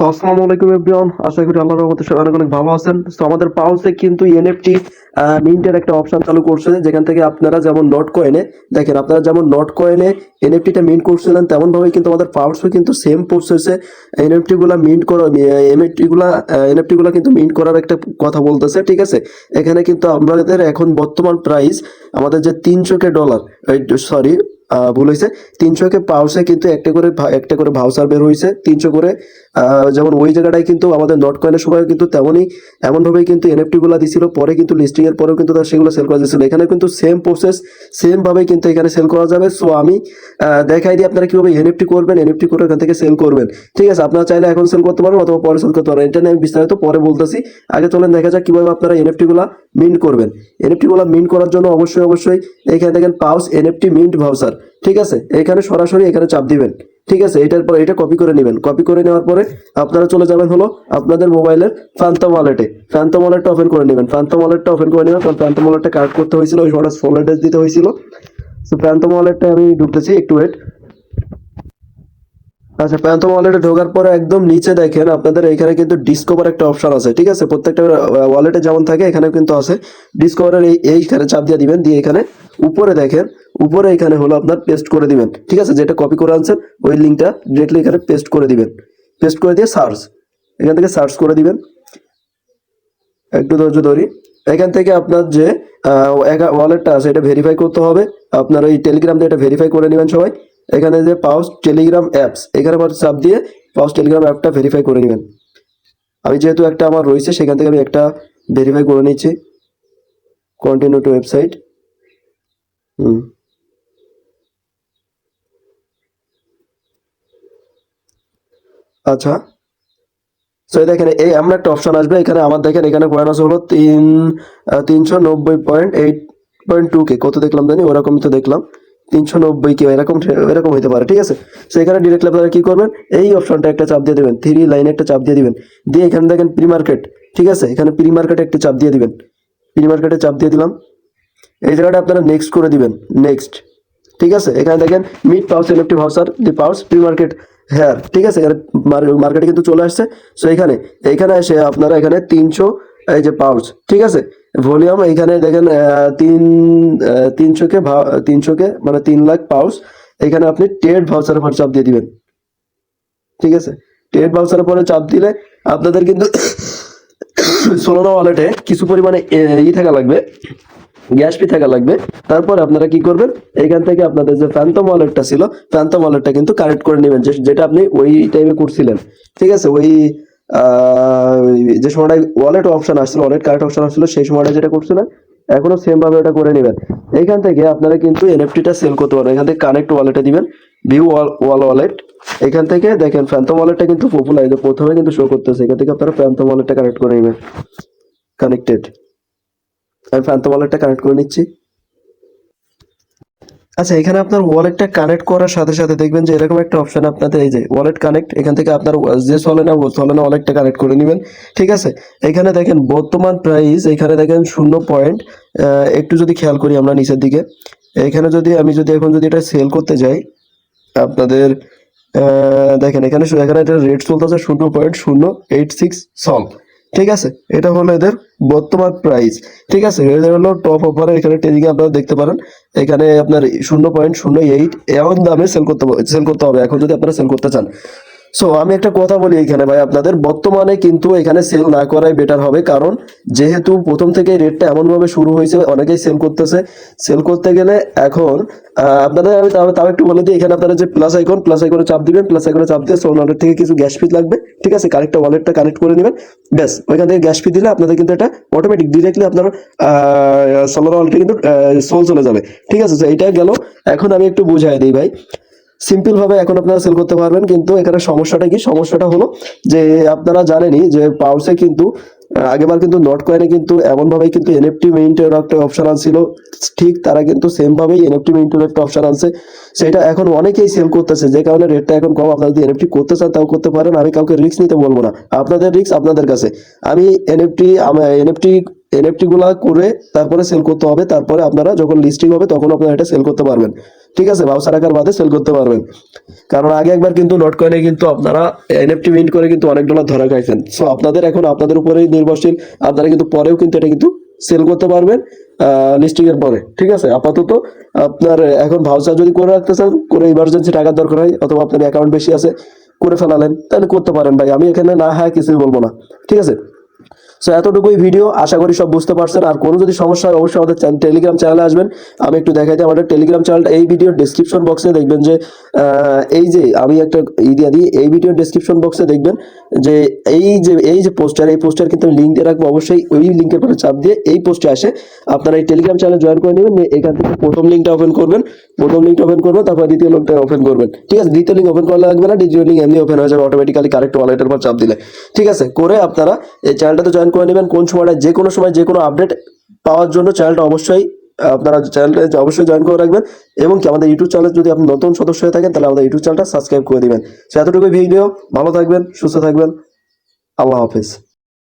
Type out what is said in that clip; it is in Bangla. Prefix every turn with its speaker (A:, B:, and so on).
A: আসসালামু আলাইকুম এভরিওয়ান, আশা করি আল্লাহর রহমতে সবাই অনেক অনেক ভালো আছেন। তো আমাদের পাউসে কিন্তু এনএফটি মিন্টের একটা অপশন চালু করছে, যেখান থেকে আপনারা যেমন নট কয়েনে দেখেন, আপনারা যেমন নট কয়েনে এনএফটিটা মিন্ট করছিলেন, তেমন ভাবে কিন্তু আমাদের পাউসে কিন্তু সেম প্রসেসে এনএফটি গুলা মিন্ট করা এনএফটি গুলা কিন্তু মিন্ট করার একটা কথা বলতেছে। ঠিক আছে, এখানে কিন্তু আমাদের এখন বর্তমান প্রাইস আমাদের যে $300 সরি ভুল হয়েছে, 300 পাউসে কিন্তু একটা করে ভাউচার বের হয়েছে 300 করে। যেমন ওই জায়গাটায় কিন্তু আমাদের নট কয়েনের সময় কিন্তু তেমনই এমনভাবেই কিন্তু এনএফটি গুলা দিছিল, পরে কিন্তু লিস্টিং এর পরেও কিন্তু তারা সেগুলো সেল করা দিয়েছিল। এখানে কিন্তু সেম প্রসেস, সেম ভাবে কিন্তু এখানে সেল করা যাবে। সো আমি দেখাই দিই আপনারা কিভাবে এনএফটি করবেন, এনএফটি করে এখান থেকে সেল করবেন। ঠিক আছে, আপনারা চাইলে এখন সেল করতে পারেন অথবা পরে সেল করতে পারেন, এটা নিয়ে আমি বিস্তারিত পরে বলতেছি। আগে চলেন দেখা যাক কিভাবে আপনারা এনএফটি গুলা মিন্ট করবেন। এনএফটি গুলা মিন্ট করার জন্য অবশ্যই এখানে দেখেন পাউস এনএফটি মিন্ট ভাউচার। ঠিক আছে, এখানে সরাসরি এখানে চাপ দিবেন। ঠিক আছে, এটার পর এটা কপি করে নেবেন। কপি করে নেওয়ার পরে আপনারা চলে যাবেন হলো আপনাদের মোবাইলের ফ্যান্টম ওয়ালেটে। ফ্যান্টম ওয়ালেটটা ওপেন করে নেবেন। ফ্যান্টম ওয়ালেটটা ওপেন করে নেবেন, কারণ ফ্যান্টম ওয়ালেটটা কানেক্ট করতে হয়েছিল, ওই সময় ফোন অ্যাড্রেস দিতে হয়েছিল। তো ফ্যান্টম ওয়ালেটটা আমি ঢুকতেছি, একটু ওয়েট। আচ্ছা, প্যান্থম ওয়ালেটে ঢোকার পরে একদম নিচে দেখেন আপনাদের এখানে কিন্তু ডিসকভার একটা অপশন আছে। ঠিক আছে, প্রত্যেকটা ওয়ালেটে যেমন থাকে এখানে কিন্তু আছে ডিসকভারের। এইখানে চাপ দিয়ে দিবেন, দিয়ে এখানে উপরে দেখেন, উপরে এখানে হলো আপনার পেস্ট করে দিবেন। ঠিক আছে, যেটা কপি করে আনছেন ওই লিঙ্কটা ডিরেক্টলি এখানে পেস্ট করে দিবেন। পেস্ট করে দিয়ে সার্চ, এখান থেকে সার্চ করে দিবেন। একটু ধৈর্য ধরি। এখান থেকে আপনার যে ওয়ালেটটা আছে এটা ভেরিফাই করতে হবে। আপনার ওই টেলিগ্রাম দিয়ে এটা ভেরিফাই করে নেবেন সবাই। এখানে যে পাউস টেলিগ্রাম অ্যাপস, এখানে আবার চাপ দিয়ে পাউস টেলিগ্রাম অ্যাপটা ভেরিফাই করে নেবেন। আমি যেহেতু একটা আমার রয়েছে, সেখান থেকে আমি একটা ভেরিফাই করে নিচ্ছি। Continue to website. হুম, আচ্ছা। সো দেখেন এই এমন একটা অপশন আসবে, এখানে আমার দেখেন এখানে পয়েন্ট আছে হলো 390.8.2K। কত দেখলাম জানি, ওরকমই তো দেখলাম 390K, এরকম এরকম হতে পারে। ঠিক আছে, সো এখানে ডিরেক্টলি আপনারা কি করবেন, এই অপশনটা একটা চাপ দিয়ে দেবেন, থ্রি লাইনে একটা চাপ দিয়ে দিবেন। দিয়ে এখানে দেখেন প্রি মার্কেট। ঠিক আছে, এখানে প্রি মার্কেটে একটা চাপ দিয়ে দিবেন। প্রি মার্কেটে চাপ দিয়ে দিলাম। এই জায়গাটা আপনারা নেক্সট করে দিবেন, নেক্সট। ঠিক আছে, এখানে দেখেন মিড পাউস এনএফটি ভাউচার দি পাউস প্রি মার্কেট হেয়ার। ঠিক আছে, এখানে মার্কেটে কিন্তু চলে আসছে। সো এখানে এইখানে এসে আপনারা এখানে 300 এই যে পাউস। ঠিক আছে, ভলিউম এইখানে দেখেন 300 কে মানে 3 লাখ পাউস। এখানে আপনি টেড ভাউচারের পর চাপ দিয়ে দিবেন। ঠিক আছে, টেড ভাউচারের পরে চাপ দিলে আপনাদের কিন্তু সোলোনা ওয়ালেটে কিছু পরিমাণে থাকা লাগবে, গ্যাস ফি থাকা লাগবে। তারপর আপনারা কি করবেন, এখান থেকে আপনাদের যে ফ্যান্টম ওয়ালেটটা ছিল, ফ্যান্টম ওয়ালেটটা কিন্তু কানেক্ট করে নেবেন, যেটা আপনি ওই টাইমে করছিলেন। ঠিক আছে, ওই যে সময়টা ওয়ালেট অপশন আসছিল, ওয়ালেট কানেক্ট অপশন আসছিল, সেই সময়টা যেটা করছিলেন এখনো সেম ভাবে ওটা করে নেবেন। এইখান থেকে আপনারা কিন্তু এনএফটিটা সেল করতে পারবেন। এখান থেকে কানেক্ট ওয়ালেটে দিবেন, ভিউ ওয়ালেট। এখান থেকে দেখেন ফ্যান্টম ওয়ালেটটা কিন্তু পপুলার, প্রথমে কিন্তু শো করতেছে। এখান থেকে আপনারা ফ্যান্টম ওয়ালেটটা কানেক্ট করে নেবেন। কানেক্টেড, আমি ফ্যান্টম ওয়ালেটটা কানেক্ট করে নিচ্ছি। আচ্ছা, এখানে আপনার ওয়ালেটটা কানেক্ট করার সাথে সাথে দেখবেন যে এরকম একটা অপশন আপনাদের, এই যে ওয়ালেট কানেক্ট, এখান থেকে আপনার যে সলেনা ওয়ালেটটা কানেক্ট করে নেবেন। ঠিক আছে, এখানে দেখেন বর্তমান প্রাইস, এখানে দেখেন 0 পয়েন্ট। একটু যদি খেয়াল করি আমরা নিচের দিকে, এখানে যদি আমি এখন যদি এটা সেল করতে যাই আপনাদের, দেখেন এখানে এখানে এটা রেট চলতেছে 0.086 সল। ঠিক আছে, এটা হলো এদের বর্তমান প্রাইস। ঠিক আছে, এদের হলো টপ অফারে, এখানে ট্রেডিং আপনারা দেখতে পারেন। এখানে আপনার 0.08 এমন দামে সেল করতে হবে এখন যদি আপনারা সেল করতে চান। সো আমি একটা কথা বলি এখানে ভাই, আপনাদের বর্তমানে কিন্তু এখানে সেল না করাই বেটার হবে, কারণ যেহেতু প্রথম থেকে রেটটা এমন ভাবে শুরু হয়েছে, অনেকেই সেল করতেছে। সেল করতে গেলে এখন আপনাদের আমি তাও একটু বলে দিই, এখানে আপনারা যে প্লাস আইকনে চাপ দিবেন। প্লাস আইকনে চাপ দিয়ে সোল ওয়ালেট থেকে কিছু গ্যাস ফি লাগবে। ঠিক আছে, কারেক্টটা ওয়ালেটটা কানেক্ট করে নেবেন, ব্যাস। ওইখান থেকে গ্যাস ফি দিলে আপনাদের কিন্তু এটা অটোমেটিক ডিরেক্টলি আপনার সোলার ওয়ালেটে কিন্তু সোল চলে যাবে। ঠিক আছে, তো এইটা গেল। এখন আমি একটু বুঝাই দিই ভাই, সিম্পল ভাবে এখন আপনারা সেল করতে পারবেন। কিন্তু এখানে সমস্যাটা কি, সমস্যাটা হলো যে আপনারা জানেনই যে পাউসে কিন্তু আগেবার কিন্তু নট কয়েনে কিন্তু এমন ভাবেই কিন্তু এনএফটি মেইনটের একটা অপশন আনছিল। ঠিক তারা কিন্তু সেম ভাবেই এনএফটি মেইনটের একটা অপশন আনছে, সেটা এখন অনেকেই সেল করতেছে, যে কারণে রেটটা এখন কম। আপনারা যদি এনএফটি করতে চান তাও করতে পারেন, আমি কাউকে রিস্ক নিতে বলবো না, আপনাদের রিস্ক আপনাদের কাছে। আমি এনএফটি এনএফটি গুলা করে তারপরে সেল করতে হবে, তারপরে আপনারা যখন লিস্টিং হবে তখন আপনারা এটা সেল করতে পারবেন। ঠিক আছে, ভাউচার আকার বাদে সেল করতে পারবেন। কারণ আগে একবার কিন্তু নোট কয়েনে কিন্তু আপনারা এনএফটি মিন্ট করে কিন্তু অনেক ডলার ধরা খাইছেন। সো আপনাদের এখন আপনাদের উপরেই নির্ভরশীল, আপনারা কিন্তু পরেও কিন্তু এটা কিন্তু সেল করতে পারবেন লিস্টিং এর পরে। ঠিক আছে, আপাতত আপনার এখন ভাউচার যদি করে রাখতে চান, করে ইমার্জেন্সি টাকার দরকার হয়, অথবা আপনার অ্যাকাউন্ট বেশি আছে করে ফেলালেন, তাহলে করতে পারেন ভাই, আমি এখানে না হ্যাঁ কিছুই বলবো না। ঠিক আছে, সো এতটুকুই ভিডিও, আশা করি সব বুঝতে পারছেন। আর কোনো যদি সমস্যা হয় অবশ্যই আমাদের টেলিগ্রাম চ্যানেলে আসবেন। আমি একটু দেখাই দিই আমাদের টেলিগ্রাম চ্যানেলটা, এই ভিডিওর ডেসক্রিপশন বক্সে দেখবেন যে এই যে আমি একটা দিয়ে দিই, এই ভিডিওর ডেসক্রিপশন বক্সে দেখবেন যে এই যে পোস্টার, এই পোস্টার কিন্তু লিঙ্ক দিয়ে রাখবো, অবশ্যই ওই লিঙ্কের পরে চাপ দিয়ে এই পোস্টে আসে আপনারা এই টেলিগ্রাম চ্যানেল জয়েন করে নেবেন। এখান থেকে প্রথম লিঙ্কটা ওপেন করবেন, তারপর দ্বিতীয় লিঙ্কটা ওপেন করবেন। ঠিক আছে, দ্বিতীয় লিঙ্ক ওপেন করা লাগবে না, দ্বিতীয় লিঙ্ক এমনি ওপেন হয়ে যাবে অটোমেটিক্যালি কারেক্ট ওয়ালেটের পর চাপ দিলে। ঠিক আছে, করে আপনারা এই চ্যানেলটাতে জয়েন করে নেবেন। কোন সময়টা যে কোনো সময় যে কোনো আপডেট পাওয়ার জন্য চ্যানেলটা অবশ্যই আপনারা চ্যানেলটা অবশ্যই জয়েন করে রাখবেন। এবং কি আমাদের ইউটিউব চ্যানেল যদি আপনি নতুন সদস্য হয়ে থাকেন তাহলে আমাদের ইউটিউব চ্যানেলটা সাবস্ক্রাইব করে দিবেন। সে এতটুকু ভিডিও, ভালো থাকবেন, সুস্থ থাকবেন, আল্লাহ হাফেজ।